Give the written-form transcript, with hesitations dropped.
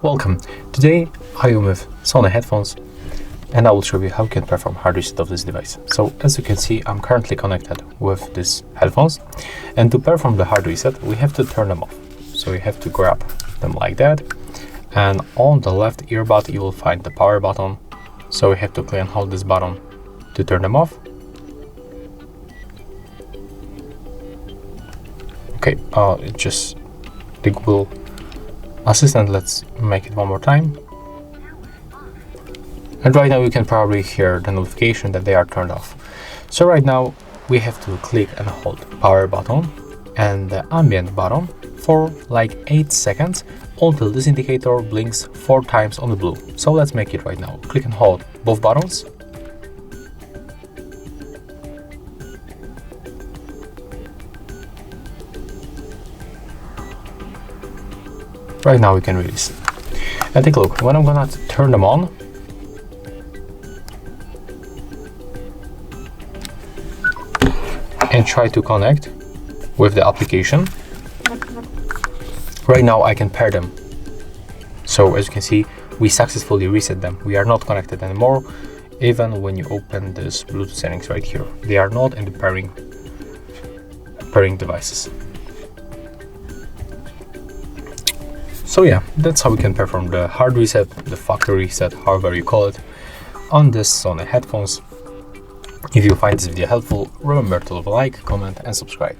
Welcome. Today I am with Sony headphones and I will show you how you can perform hard reset of this device. So as you can see, I'm currently connected with these headphones, and to perform the hard reset we have to turn them off. So you have to grab them like that, and on the left earbud you will find the power button. So we have to click and hold this button to turn them off. Okay, it's just the Google Assistant. Let's make it one more time. And right now you can probably hear the notification that they are turned off. So right now we have to click and hold power button and the ambient button for like 8 seconds until this indicator blinks 4 times on the blue. So let's make it right now. Click and hold both buttons. Right now we can release it. And take a look, when I'm gonna turn them on, and try to connect with the application, right now I can pair them. So as you can see, we successfully reset them. We are not connected anymore. Even when you open this Bluetooth settings right here, they are not in the pairing devices. So yeah, that's how we can perform the hard reset, the factory reset, however you call it, on this Sony headphones. If you find this video helpful, remember to leave a like, comment and subscribe.